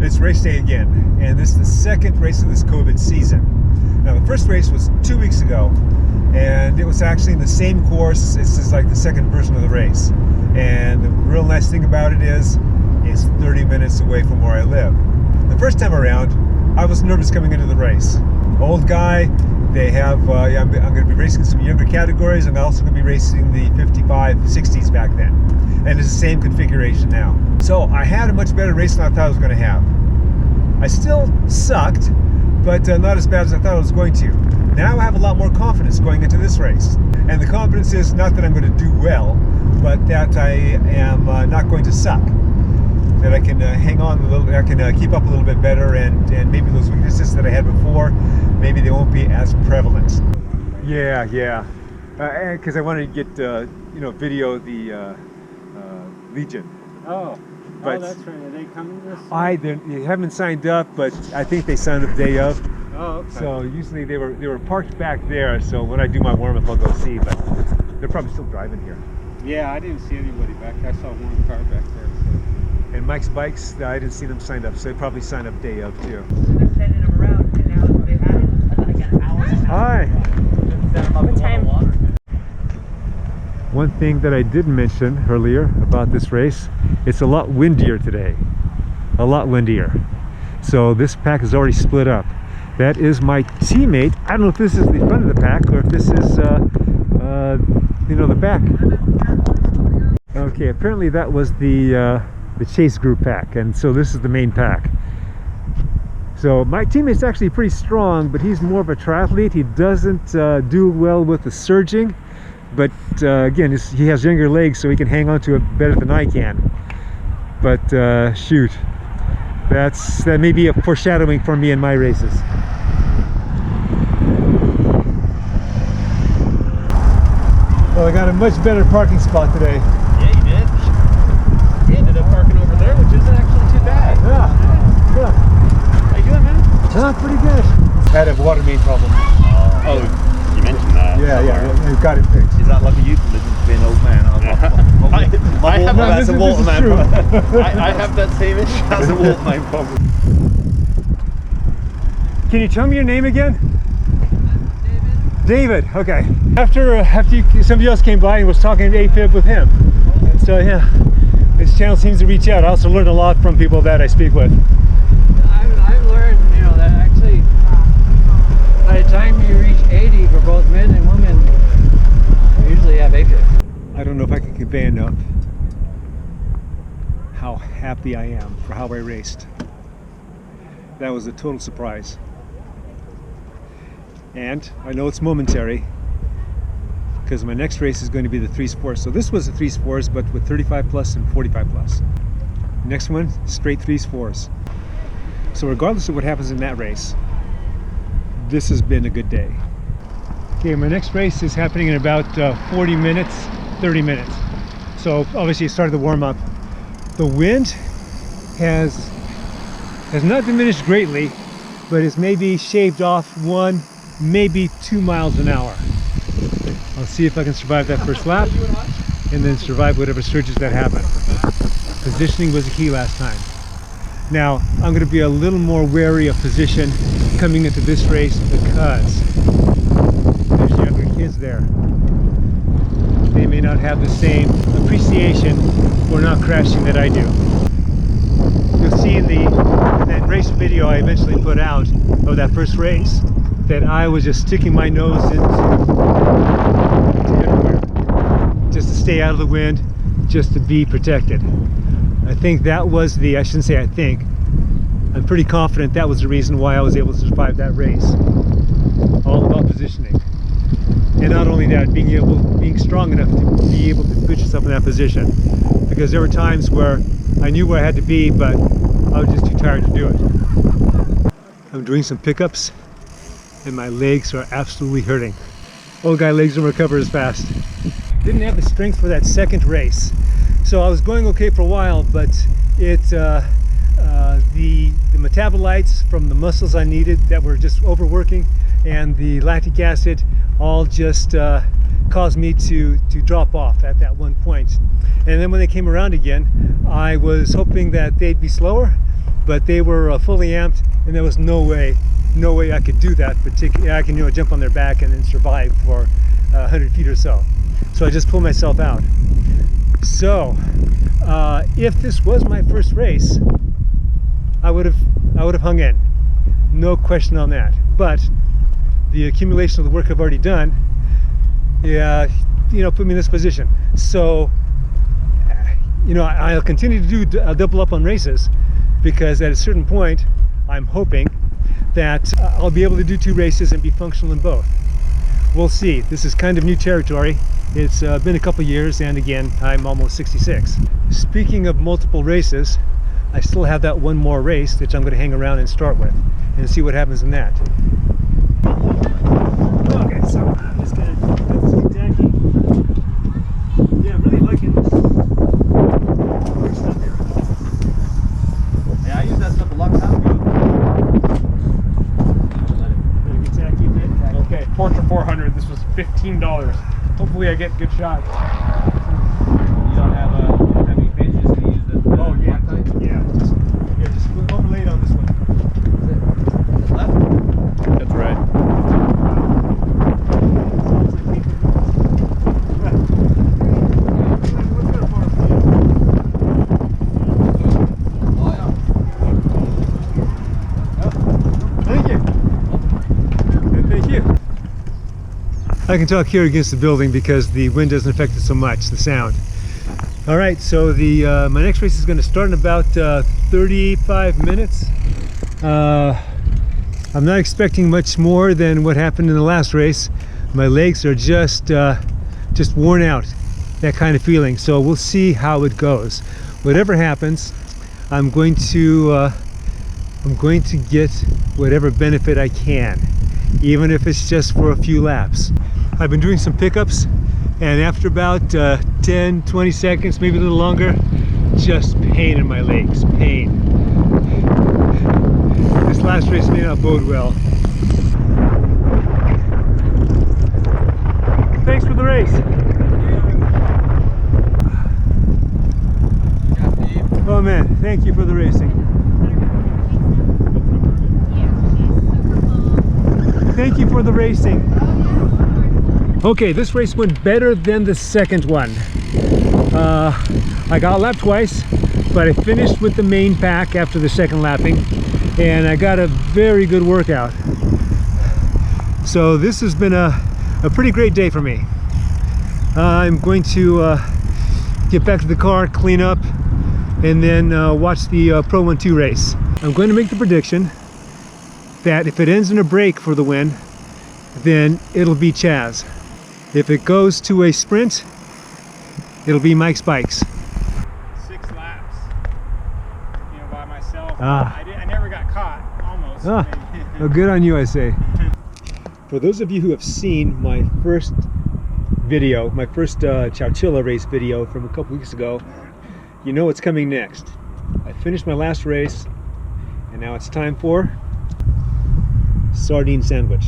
It's race day again, and this is the second race of this COVID season. Now, the first race was 2 weeks ago, and it was actually in the same course. This is like the second version of the race. And the real nice thing about it is, it's 30 minutes away from where I live. The first time around, I was nervous coming into the race. Old guy, they have, I'm going to be racing some younger categories, and I'm also going to be racing the 55, 60s back then. And it's the same configuration now. So I had a much better race than I thought I was going to have. I still sucked, but not as bad as I thought I was going to. Now I have a lot more confidence going into this race. And the confidence is not that I'm going to do well, but that I am not going to suck. That I can hang on a little, I can keep up a little bit better, and maybe those weaknesses that I had before, maybe they won't be as prevalent. Yeah, because I wanted to get, video the Legion. But that's right. Are they coming this? They haven't signed up, but I think they signed up day of. Oh, okay. So usually they were parked back there. So when I do my warm up, I'll go see. But they're probably still driving here. Yeah, I didn't see anybody back there. I saw one car back there. So. And Mike's Bikes, I didn't see them signed up, so they probably signed up day of too. They're sending them around, and now they've had it like an hour and a half. Hi. What time? One thing that I didn't mention earlier about this race, it's a lot windier today. A lot windier. So this pack is already split up. That is my teammate. I don't know if this is the front of the pack or if this is, the back. Okay, apparently that was the chase group pack, and so this is the main pack. So my teammate's actually pretty strong, but he's more of a triathlete. He doesn't do well with the surging. But again, he has younger legs, so he can hang on to it better than I can. But shoot, that may be a foreshadowing for me in my races. Well, I got a much better parking spot today. Yeah, you did. You ended up parking over there, which isn't actually too bad. Yeah. How you doing, man? Pretty good. Had a water main problem. Oh, you mentioned that. Yeah, we've got it fixed. Is that like a euphemism to be an old man? I have that as a waterman problem. I have that same issue as a waterman problem. Can you tell me your name again? David, okay. After somebody else came by and was talking AFib with him. And so yeah, this channel seems to reach out. I also learn a lot from people that I speak with. I've learned, that actually, by the time you reach 80 for both men and women, you usually have AFib. I don't know if I can convey enough how happy I am for how I raced. That was a total surprise. And I know it's momentary, because my next race is going to be the 3 sports. So this was a 3 sports, but with 35 plus and 45 plus. Next one, straight 3 sports. So regardless of what happens in that race, this has been a good day. Okay, my next race is happening in about 40 minutes, 30 minutes. So obviously I started the warm-up. The wind has not diminished greatly, but it's maybe shaved off 1, maybe 2 miles an hour. I'll see if I can survive that first lap and then survive whatever surges that happen. Positioning was the key last time. Now, I'm going to be a little more wary of position coming into this race because there's younger kids there. They may not have the same appreciation for not crashing that I do. You'll see in that race video I eventually put out of that first race that I was just sticking my nose into everywhere, just to stay out of the wind, just to be protected. I think that was I shouldn't say I think, I'm pretty confident that was the reason why I was able to survive that race. All about positioning. And not only that, being strong enough to be able to put yourself in that position. Because there were times where I knew where I had to be, but I was just too tired to do it. I'm doing some pickups, and my legs are absolutely hurting. Old guy legs don't recover as fast. Didn't have the strength for that second race. So I was going okay for a while, but the metabolites from the muscles I needed that were just overworking and the lactic acid all just caused me to drop off at that one point. And then when they came around again, I was hoping that they'd be slower, but they were fully amped, and there was no way I could do that. Particularly, I can, you know, jump on their back and then survive for 100 feet or so. So I just pulled myself out. So if this was my first race, I would have hung in, no question on that. But the accumulation of the work I've already done, yeah, you know, put me in this position. So, you know, I'll continue to do double up on races, because at a certain point, I'm hoping that I'll be able to do 2 races and be functional in both. We'll see. This is kind of new territory. It's been a couple years, and again, I'm almost 66. Speaking of multiple races, I still have that one more race that I'm going to hang around and start with and see what happens in that. Okay, so I'm just going to put this tacky. Yeah, I'm really liking this stuff here. Yeah, I used that stuff a long time ago. Okay, Portra 400. This was $15. Hopefully I get good shots. You don't have any benches to use it. Oh yeah, Yeah, just overlay it on this one. Is it left? that's right. Thank you. Thank you. I can talk here against the building because the wind doesn't affect it so much, the sound. All right, so the my next race is going to start in about 35 minutes. I'm not expecting much more than what happened in the last race. My legs are just worn out, that kind of feeling. So we'll see how it goes. Whatever happens, I'm going to get whatever benefit I can, even if it's just for a few laps. I've been doing some pickups, and after about 10-20 seconds, maybe a little longer, just pain in my legs, pain. This last race may not bode well. Thanks for the race. Oh man, thank you for the racing. Thank you for the racing. Okay, this race went better than the second one. I got lapped twice, but I finished with the main pack after the second lapping, and I got a very good workout. So this has been a pretty great day for me. I'm going to get back to the car, clean up, and then watch the Pro 1-2 race. I'm going to make the prediction that if it ends in a break for the win, then it'll be Chaz. If it goes to a sprint, it'll be Mike's Bikes. 6 laps, you know, by myself. Ah. I never got caught, almost. Ah, well, good on you, I say. For those of you who have seen my first video, my first Chowchilla race video from a couple weeks ago, you know what's coming next. I finished my last race, and now it's time for sardine sandwich.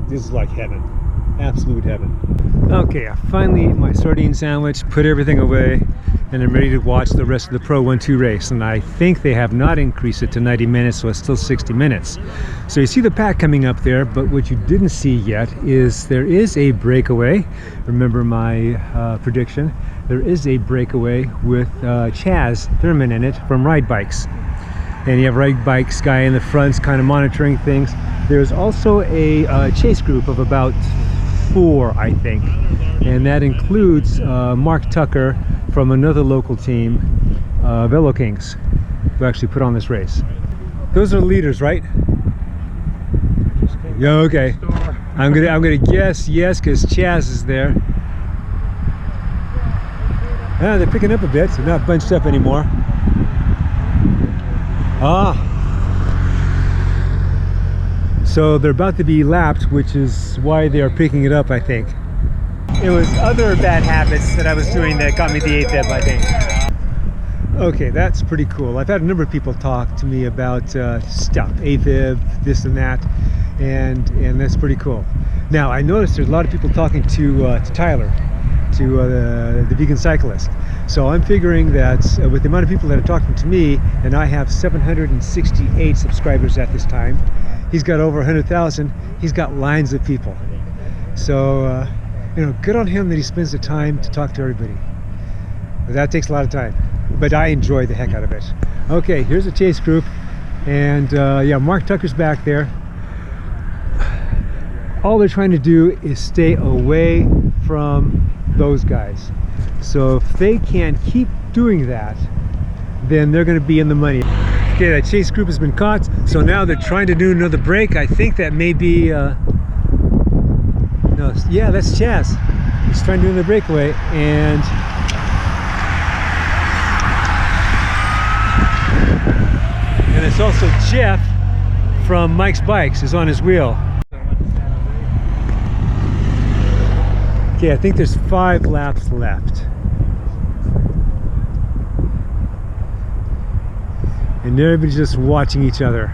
This is like heaven, absolute heaven. Okay, I finally ate my sardine sandwich, put everything away, and I'm ready to watch the rest of the Pro 1-2 race. And I think they have not increased it to 90 minutes, so it's still 60 minutes. So you see the pack coming up there, but what you didn't see yet is there is a breakaway. Remember my prediction? There is a breakaway with Chaz Thurman in it from Ride Bikes. And you have Ride Bikes guy in the front kind of monitoring things. There's also a chase group of about 4, I think, and that includes Mark Tucker from another local team, Velo Kings, who actually put on this race. Those are the leaders, right? Yeah, okay. I'm gonna guess yes, because Chaz is there. Yeah, they're picking up a bit, so not bunched up anymore. Ah. So they're about to be lapped, which is why they are picking it up, I think. It was other bad habits that I was doing that got me the 8th ebb, I think. Okay, that's pretty cool. I've had a number of people talk to me about stuff, AFib, this and that, and that's pretty cool. Now, I noticed there's a lot of people talking to Tyler, to the vegan cyclist. So I'm figuring that with the amount of people that are talking to me, and I have 768 subscribers at this time, he's got over 100,000. He's got lines of people. So, you know, good on him that he spends the time to talk to everybody. But that takes a lot of time. But I enjoy the heck out of it. Okay, here's the chase group, and yeah, Mark Tucker's back there. All they're trying to do is stay away from those guys. So if they can keep doing that, then they're going to be in the money. Okay, that chase group has been caught, so now they're trying to do another break. I think that may be no, yeah, that's Chaz. He's trying to do another breakaway, and it's also Jeff from Mike's Bikes is on his wheel. Okay, I think there's 5 laps left. And everybody's just watching each other.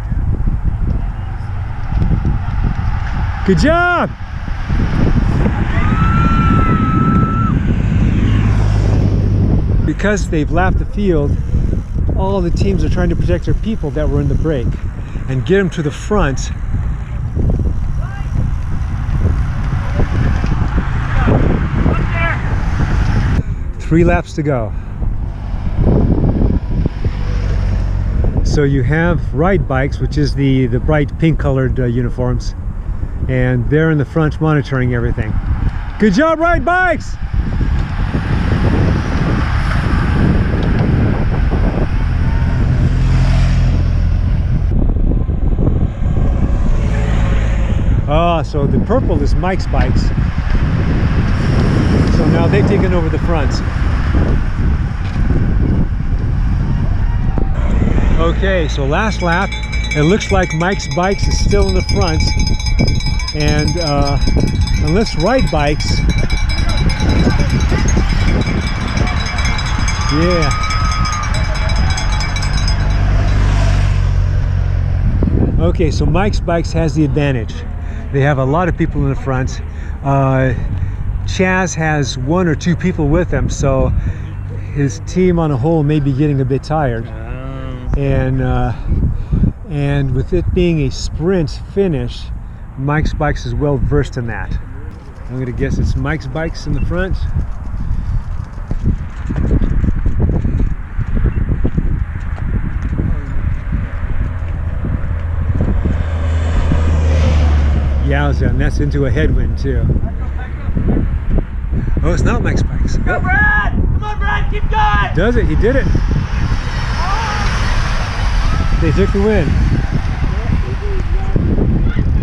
Good job! Because they've lapped the field, all the teams are trying to protect their people that were in the break and get them to the front. Three laps to go. So you have ride bikes, which is the bright pink colored uniforms, and they're in the front monitoring everything. Good job, ride bikes! Ah, so the purple is Mike's Bikes. So now they've taken over the front. Okay, so last lap. It looks like Mike's Bikes is still in the front. And unless Ride Bikes... Yeah. Okay, so Mike's Bikes has the advantage. They have a lot of people in the front. Chaz has 1 or 2 people with him, so his team on a whole may be getting a bit tired. And with it being a sprint finish, Mike's Bikes is well versed in that. I'm gonna guess it's Mike's Bikes in the front. Yowza, and that's into a headwind too. Oh, it's not Mike's Bikes. Go, Brad! Come on, Brad, keep going! Does it? He did it. They took the win.